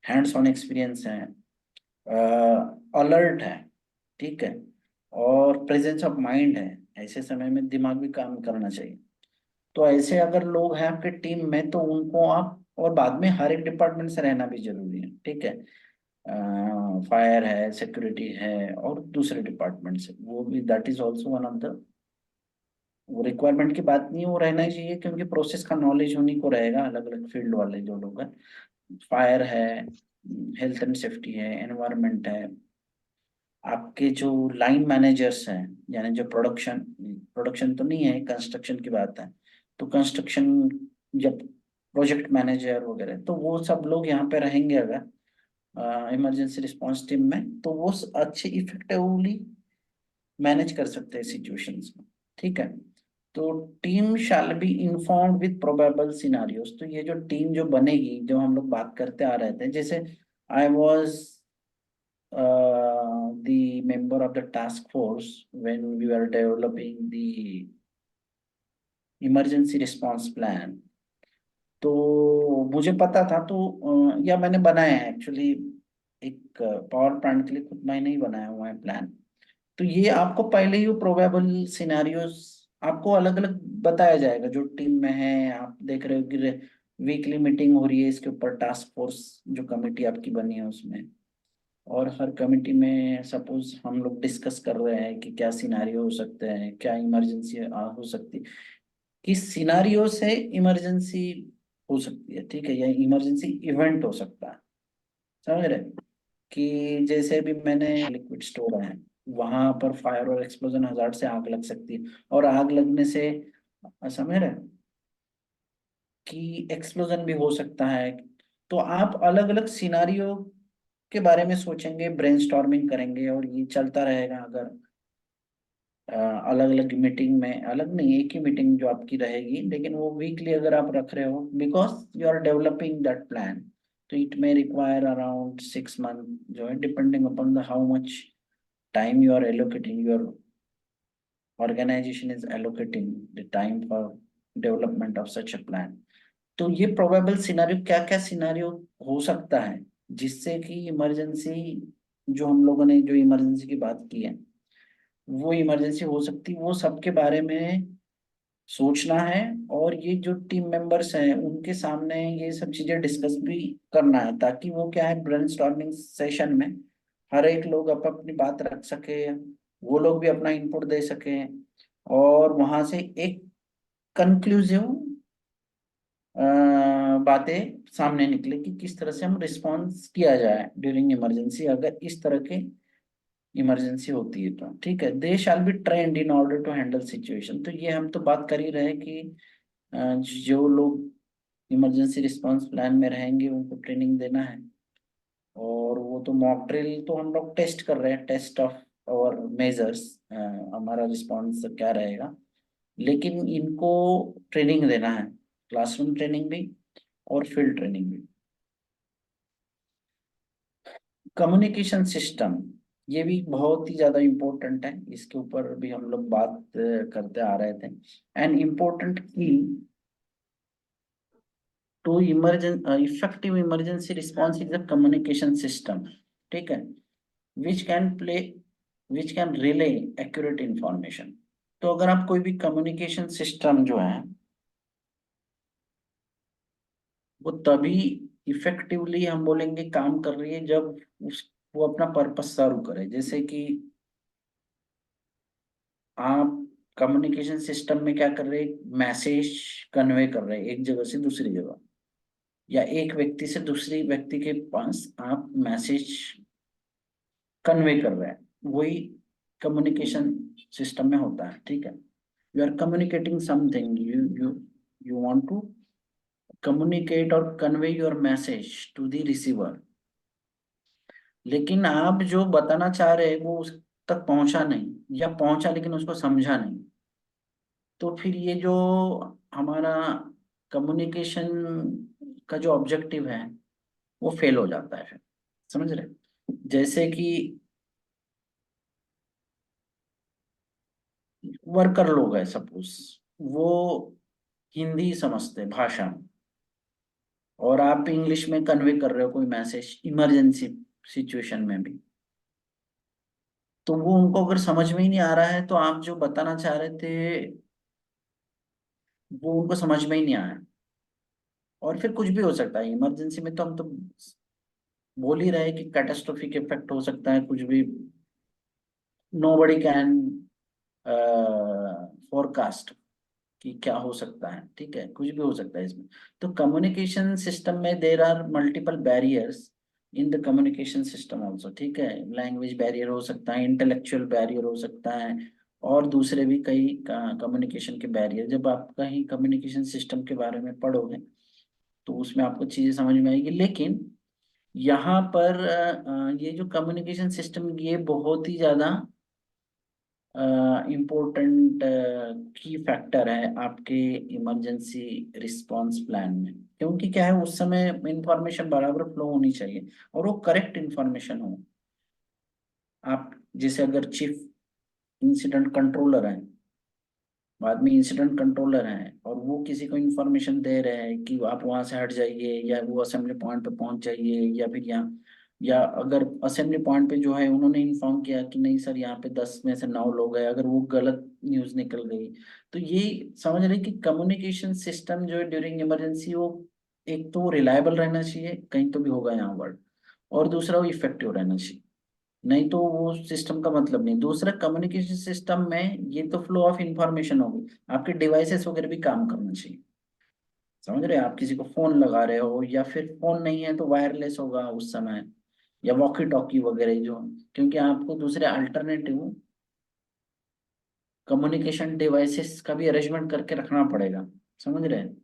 हैंड्स ऑन एक्सपीरियंस है, अलर्ट है, ठीक है, और प्रेजेंस ऑफ माइंड है, ऐसे समय में दिमाग भी काम करना चाहिए। तो ऐसे अगर लोग हैं आपके टीम में तो उनको आप, और बाद में हर एक डिपार्टमेंट से रहना भी जरूरी है, ठीक है, फायर है, सिक्योरिटी है, और दूसरे डिपार्टमेंट से, वो भी that is also one of the, वो रिक्वायरमेंट की बात नहीं, वो रहना ही चाहिए क्योंकि प्रोसेस का नॉलेज उन्हीं को रहेगा, अलग अलग फील्ड वाले जो लोग हैं, फायर है, हेल्थ एंड सेफ्टी है, एनवायरनमेंट है, आपके जो लाइन मैनेजर्स हैं, यानी जो प्रोडक्शन प्रोडक्शन तो नहीं है, कंस्ट्रक्शन की बात है, तो कंस्ट्रक्शन जब प्रोजेक्ट मैनेजर वगैरह, तो वो सब लोग यहाँ पे रहेंगे अगर इमरजेंसी रिस्पांस टीम में, तो वो अच्छे इफेक्टिवली मैनेज कर सकते हैं सिचुएशंस में। ठीक है, तो team shall be informed with probable scenarios. तो ये जो टीम जो बनेगी, जो हम लोग बात करते आ रहे थे, जैसे I was the member of the task force when we were developing the emergency response plan, तो मुझे पता था, तो या मैंने बनाया है एक्चुअली, एक पावर प्लांट के लिए खुद मैंने ही बनाया हुआ है प्लान। तो ये आपको पहले ही प्रोबेबल सिनेरियोस आपको अलग अलग बताया जाएगा, जो टीम में है। आप देख रहे हो कि वीकली मीटिंग हो रही है इसके ऊपर, टास्क फोर्स जो कमेटी आपकी बनी है उसमें, और हर कमेटी में सपोज हम लोग डिस्कस कर रहे हैं कि क्या सिनारियो हो सकते हैं, क्या इमरजेंसी हो सकती है, किस सिनारियो से इमरजेंसी हो सकती है, ठीक है, या इमरजेंसी इवेंट हो सकता है। समझ रहे कि जैसे भी मैंने लिक्विड स्टोर है, वहां पर फायर और एक्सप्लोजन हजार्ड से आग लग सकती है, और आग लगने से समझ रहे कि एक्सप्लोजन भी हो सकता है। तो आप अलग अलग सिनारियो के बारे में सोचेंगे, ब्रेनस्टॉर्मिंग करेंगे, और ये चलता रहेगा। अगर अलग अलग मीटिंग में, अलग नहीं, एक ही मीटिंग जो आपकी रहेगी, लेकिन वो वीकली अगर आप रख रहे हो, because you are developing that plan, तो it may require around 6 month, जो है depending upon the how much time you are allocating, your organization is allocating the time for development of such a plan। तो ये probable scenario, क्या क्या scenario हो सकता है जिससे कि इमरजेंसी, जो हम लोगों ने जो इमरजेंसी की बात की है, वो इमरजेंसी हो सकती, वो सबके बारे में सोचना है। और ये जो टीम मेंबर्स हैं उनके सामने ये सब चीजें डिस्कस भी करना है, ताकि वो क्या है, ब्रेनस्टॉर्मिंग सेशन में हर एक लोग अपनी बात रख सके, वो लोग भी अपना इनपुट दे सके, और वहां से एक कंक्लूसिव बातें सामने निकले कि किस तरह से हम रिस्पॉन्स किया जाए ड्यूरिंग इमरजेंसी, अगर इस तरह के इमरजेंसी होती है तो। ठीक है, they shall be trained in order to handle situation. तो ये हम तो बात कर ही रहे हैं कि जो लोग इमरजेंसी रिस्पांस प्लान में रहेंगे उनको ट्रेनिंग देना है। और वो तो मॉक ड्रिल तो हम लोग टेस्ट कर रहे हैं, टेस्ट ऑफ और मेजर्स, हमारा रिस्पांस क्या रहेगा, लेकिन इनको ट्रेनिंग देना है, क्लासरूम ट्रेनिंग भी और फील्ड ट्रेनिंग भी। कम्युनिकेशन सिस्टम, ये भी बहुत ही ज्यादा इम्पोर्टेंट है, इसके ऊपर भी हम लोग बात करते आ रहे थे। An important key to effective emergency response is the communication system. ठीक है, which can play which can relay accurate information. तो अगर आप कोई भी कम्युनिकेशन सिस्टम जो है, वो तभी इफेक्टिवली हम बोलेंगे काम कर रही है जब वो अपना पर्पस सर्व करे। जैसे कि आप कम्युनिकेशन सिस्टम में क्या कर रहे हैं, मैसेज कन्वे कर रहे हैं एक जगह से दूसरी जगह, या एक व्यक्ति से दूसरी व्यक्ति के पास आप मैसेज कन्वे कर रहे हैं, वही कम्युनिकेशन सिस्टम में होता है। ठीक है, you are communicating something, you want to communicate और convey your message to the receiver, लेकिन आप जो बताना चाह रहे हैं वो उस तक पहुंचा नहीं, या पहुंचा लेकिन उसको समझा नहीं, तो फिर ये जो हमारा कम्युनिकेशन का जो ऑब्जेक्टिव है वो फेल हो जाता है फिर। समझ रहे, जैसे कि वर्कर लोग हैं सपोज, वो हिंदी समझते भाषा, और आप इंग्लिश में कन्वे कर रहे हो कोई मैसेज इमरजेंसी सिचुएशन में भी, तो वो उनको अगर समझ में ही नहीं आ रहा है, तो आप जो बताना चाह रहे थे वो उनको समझ में ही नहीं आया, और फिर कुछ भी हो सकता है इमरजेंसी में। तो हम तो बोल ही रहे हैं कि कैटास्ट्रोफिक इफेक्ट हो सकता है, कुछ भी, नोबडी कैन फोरकास्ट कि क्या हो सकता है, ठीक है, कुछ भी हो सकता है इसमें। तो कम्युनिकेशन सिस्टम में there are multiple barriers in the communication system also, ठीक है, लैंग्वेज बैरियर हो सकता है, इंटेलेक्चुअल बैरियर हो सकता है, और दूसरे भी कई कम्युनिकेशन के बैरियर। जब आप कहीं कम्युनिकेशन सिस्टम के बारे में पढ़ोगे तो उसमें आपको चीजें समझ में आएगी। लेकिन यहाँ पर ये जो कम्युनिकेशन सिस्टम, ये बहुत ही ज्यादा इम्पोर्टेंट की फैक्टर है आपके इमरजेंसी रिस्पांस प्लान में। क्योंकि क्या है, उस समय इंफॉर्मेशन बराबर फ्लो होनी चाहिए और वो करेक्ट इंफॉर्मेशन हो। आप जैसे अगर चीफ इंसिडेंट कंट्रोलर है, बाद में इंसिडेंट कंट्रोलर है, और वो किसी को इंफॉर्मेशन दे रहे हैं कि आप वहां से हट जाइए, या वो असेंबली पॉइंट पे पहुंच जाइए, या फिर यहाँ, या अगर असेंबली पॉइंट पे जो है उन्होंने इन्फॉर्म किया कि नहीं सर यहाँ पे 10 में से 9 लोग हैं, अगर वो गलत न्यूज निकल गई, तो ये समझ रहे कि कम्युनिकेशन सिस्टम जो है ड्यूरिंग इमरजेंसी, वो एक तो रिलायबल रहना चाहिए, कहीं तो भी होगा यहाँ वर्ड, और दूसरा वो इफेक्टिव रहना चाहिए, नहीं तो वो सिस्टम का मतलब नहीं। दूसरा, कम्युनिकेशन सिस्टम में ये तो फ्लो ऑफ इंफॉर्मेशन होगी, आपके डिवाइसेस वगैरह भी काम करना चाहिए। समझ रहे हैं, आप किसी को फोन लगा रहे हो, या फिर फोन नहीं है तो वायरलेस होगा उस समय, या वॉकी टॉकी वगैरह जो, क्योंकि आपको दूसरे अल्टरनेटिव कम्युनिकेशन डिवाइसेस का भी अरेंजमेंट करके रखना पड़ेगा। समझ रहे हैं,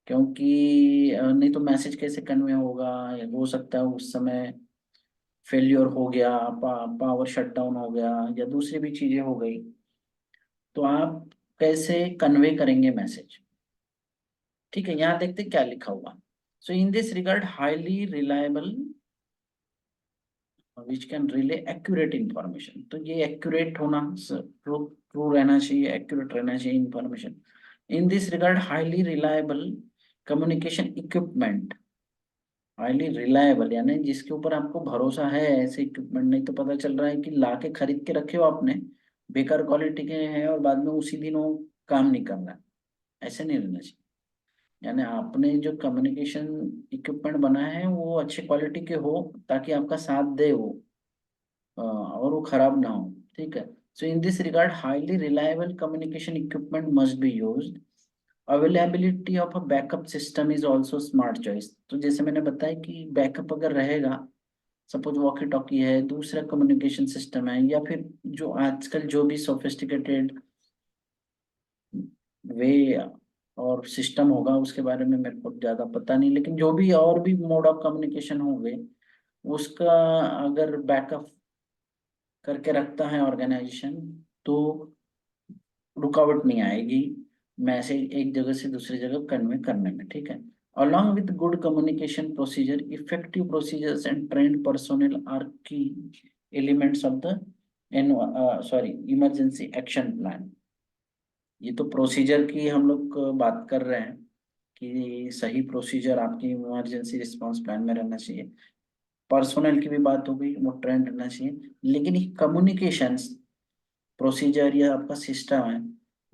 क्योंकि नहीं तो मैसेज कैसे कन्वे होगा, या हो सकता है उस समय फेल्योर हो गया, पावर शट डाउन हो गया, या दूसरी भी चीजें हो गई, तो आप कैसे कन्वे करेंगे मैसेज। ठीक है, यहाँ देखते क्या लिखा हुआ। So in this regard highly reliable which can relay accurate information, तो ये एक्यूरेट होना, ट्रू ट्रू रहना चाहिए, एक्यूरेट रहना चाहिए information. In this regard highly reliable communication equipment, highly reliable यानी जिसके ऊपर आपको भरोसा है, ऐसे इक्विपमेंट, नहीं तो पता चल रहा है कि ला के खरीद के रखे हो आपने, बेकार क्वालिटी के हैं, और बाद में उसी दिन वो काम नहीं कर रहा है। ऐसे नहीं रहना चाहिए। यानी आपने जो कम्युनिकेशन इक्विपमेंट बनाए हैं वो अच्छे क्वालिटी के हो, ताकि आपका साथ दे वो, और वो खराब ना हो, ठीक है। So in this regard highly reliable communication equipment must be used. Availability of a backup system is also smart choice, तो जैसे मैंने बताया कि बैकअप अगर रहेगा, सपोज वॉकी टॉकी है, दूसरा कम्युनिकेशन सिस्टम है, या फिर जो आजकल जो भी सोफिस्टिकेटेड वे और सिस्टम होगा, उसके बारे में मेरे को ज्यादा पता नहीं, लेकिन जो भी और भी मोड ऑफ कम्युनिकेशन होंगे, उसका अगर बैकअप करके रखता है ऑर्गेनाइजेशन, तो रुकावट नहीं आएगी मैसेज एक जगह से दूसरी जगह कन्वे करने में, ठीक है। Along with good communication procedure, effective procedures and trained personnel are key elements of the emergency action plan। ये तो प्रोसीजर की हम लोग बात कर रहे हैं कि सही प्रोसीजर आपकी इमरजेंसी रिस्पांस प्लान में रहना चाहिए। पर्सोनल की भी बात हो गई, वो ट्रेंड रहना चाहिए, लेकिन कम्युनिकेशंस प्रोसीजर या आपका सिस्टम है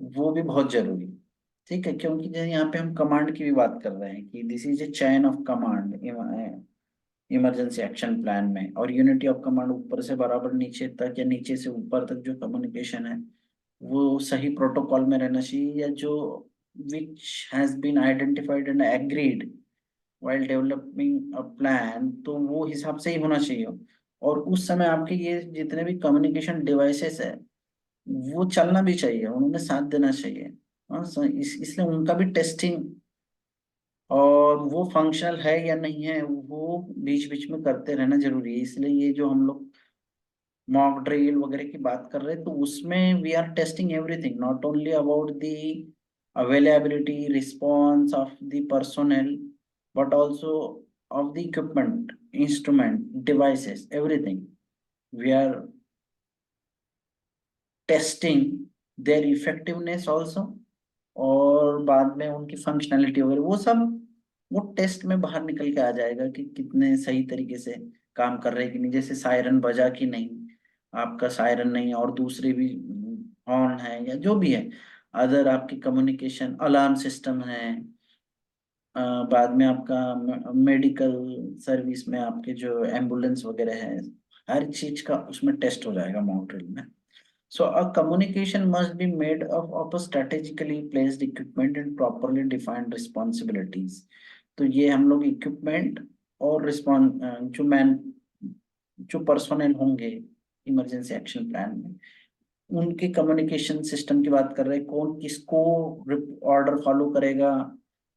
वो भी बहुत जरूरी है, ठीक है। क्योंकि जैसे यहाँ पे हम कमांड की भी बात कर रहे हैं कि this is a chain of command emergency action plan में, और यूनिटी ऑफ कमांड ऊपर से बराबर नीचे तक, या नीचे से ऊपर तक जो कम्युनिकेशन है वो सही प्रोटोकॉल में रहना चाहिए, या जो which has been identified and agreed while developing a plan, तो वो हिसाब से ही होना चाहिए। और उस समय आपके ये जितने भी कम्युनिकेशन डिवाइसेस है वो चलना भी चाहिए, उन्होंने साथ देना चाहिए। हाँ, इसलिए उनका भी टेस्टिंग, और वो फंक्शनल है या नहीं है, वो बीच बीच में करते रहना जरूरी है। इसलिए ये जो हम लोग मॉक ड्रिल वगैरह की बात कर रहे हैं, तो उसमें we are testing everything, not only about the availability response of the personnel, but also of the equipment, instrument, devices, everything. We are testing their effectiveness also, और बाद में उनकी फंक्शनैलिटी वगैरह वो सब, वो टेस्ट में बाहर निकल के आ जाएगा कि कितने सही तरीके से काम कर रहे हैं कि नहीं। जैसे सायरन बजा कि नहीं, आपका सायरन नहीं और दूसरे भी हॉर्न है, या जो भी है, अदर आपकी कम्युनिकेशन अलार्म सिस्टम है, बाद में आपका मेडिकल सर्विस में आपके जो एम्बुलेंस वगैरह है, हर चीज का उसमें टेस्ट हो जाएगा मॉक ड्रिल में। So a communication must be made of a strategically placed equipment and properly defined responsibilities. तो ये हम लोग इक्विपमेंट और रिस्पॉन्स जो पर्सोनल होंगे इमरजेंसी एक्शन प्लान में, उनके कम्युनिकेशन सिस्टम की बात कर रहे हैं, कौन किसको ऑर्डर फॉलो करेगा,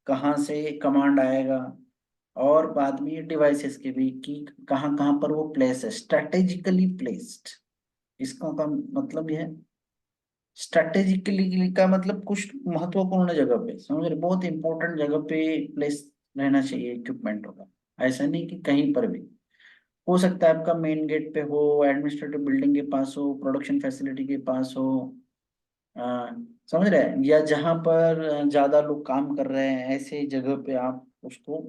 कहाँ से कमांड आएगा, और बाद में ये डिवाइसेस के भी कि कहाँ कहाँ पर वो प्लेस है, स्ट्रेटेजिकली प्लेस्ड। इसका का मतलब यह है स्ट्रेटेजिकली का मतलब कुछ महत्वपूर्ण जगह पे, समझ रहे, बहुत इंपॉर्टेंट जगह पे प्लेस रहना चाहिए इक्विपमेंट होगा। ऐसा नहीं कि कहीं पर भी हो सकता है, आपका मेन गेट पे हो, एडमिनिस्ट्रेटिव बिल्डिंग के पास हो, प्रोडक्शन फैसिलिटी के पास हो, अ, समझ रहे हैं, या जहां पर ज्यादा लोग काम कर रहे हैं ऐसे जगह पे आप उसको,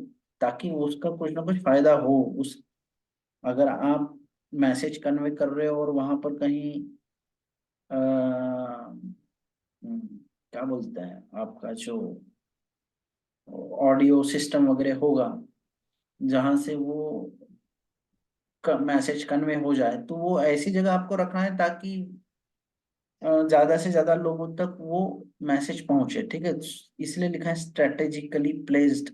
ताकि उसका कुछ ना कुछ फायदा हो उस, अगर आप मैसेज कन्वे कर रहे हो और वहां पर कहीं क्या बोलते हैं आपका जो ऑडियो सिस्टम वगैरह होगा जहां से वो मैसेज कन्वे हो जाए, तो वो ऐसी जगह आपको रखना है ताकि ज्यादा से ज्यादा लोगों तक वो मैसेज पहुंचे, ठीक है। इसलिए लिखा है strategically placed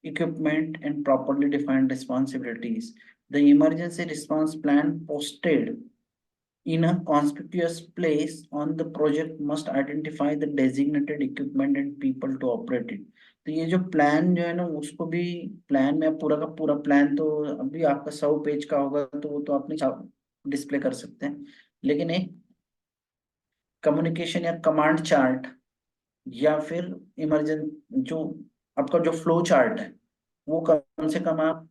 equipment and properly defined responsibilities. The emergency response plan posted in a conspicuous place on the project must identify the designated equipment and people to operate it. तो ये जो प्लान जो है ना, उसको भी प्लान में पूरा का पूरा प्लान तो अभी आपका 100 पेज का होगा, तो वो तो आपने डिस्प्ले कर सकते हैं, लेकिन एक कम्युनिकेशन या कमांड चार्ट या फिर इमरजेंट जो आपका जो फ्लो चार्ट है, वो कम से कम आप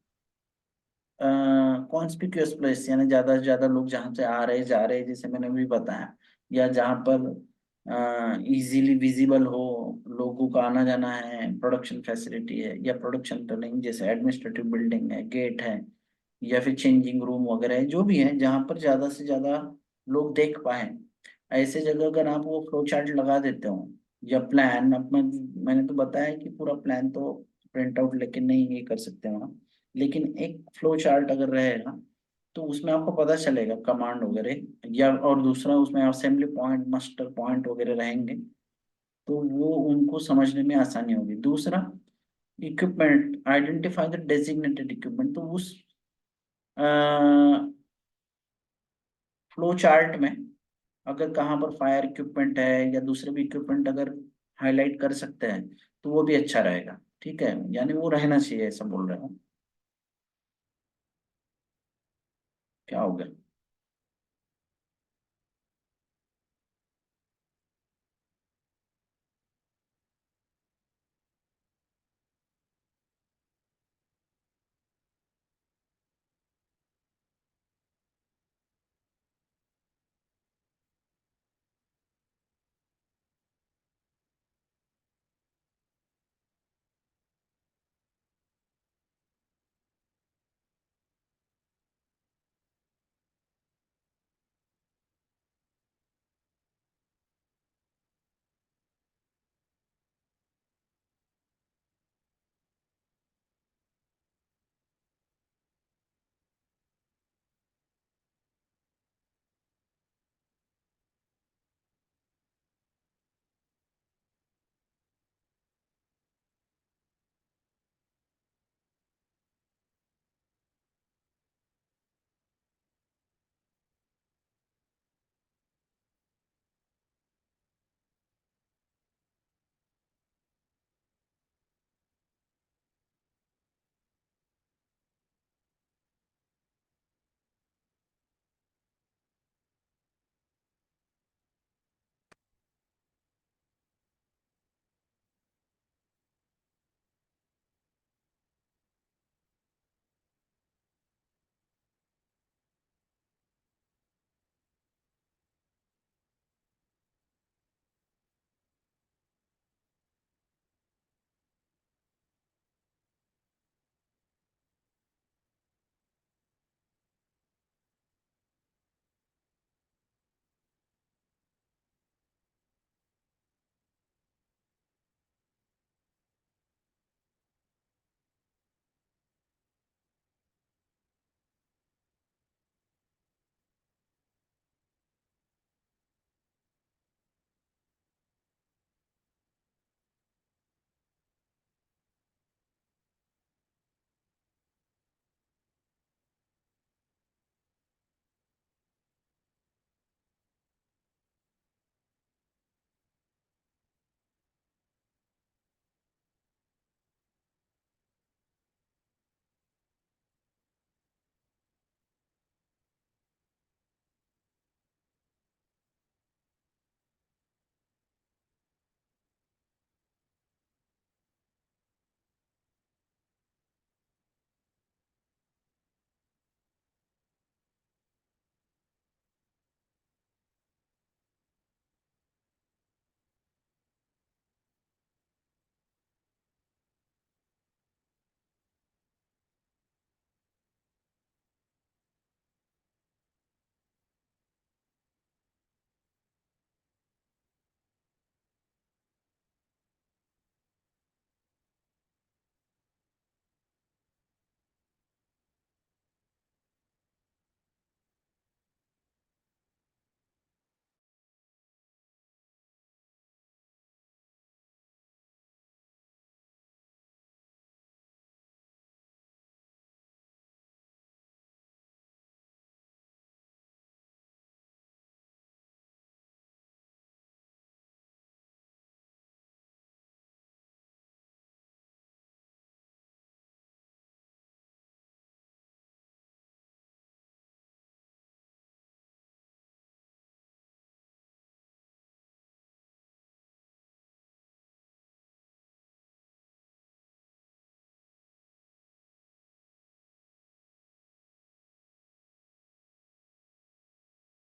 कॉन्स्पिक्यूअस प्लेस, यानी ज्यादा से ज्यादा लोग जहां से आ रहे जा रहे, जैसे मैंने भी बताया, या जहां पर इजीली विजिबल हो, लोगों का आना जाना है, प्रोडक्शन फैसिलिटी है या प्रोडक्शन टर्निंग जैसे एडमिनिस्ट्रेटिव बिल्डिंग है, गेट है, या फिर चेंजिंग रूम वगैरह है, जो भी है जहां पर ज्यादा से ज्यादा लोग देख पाए, ऐसे जगह अगर आप वो फ्लो चार्ट लगा देते हो या प्लान, अब मैंने तो बताया कि पूरा प्लान तो प्रिंट आउट लेके नहीं ये कर सकते वहाँ, लेकिन एक फ्लो चार्ट अगर रहेगा तो उसमें आपको पता चलेगा कमांड वगैरह, या और दूसरा उसमें असेंबली पॉइंट, मास्टर पॉइंट वगैरह रहेंगे, तो वो उनको समझने में आसानी होगी। दूसरा, equipment, identify the designated equipment, तो उस फ्लो चार्ट में अगर कहाँ पर फायर इक्विपमेंट है या दूसरे भी इक्विपमेंट अगर हाईलाइट कर सकते हैं तो वो भी अच्छा रहेगा, ठीक है, यानी वो रहना चाहिए, ऐसा बोल रहे हो। क्या हो गया?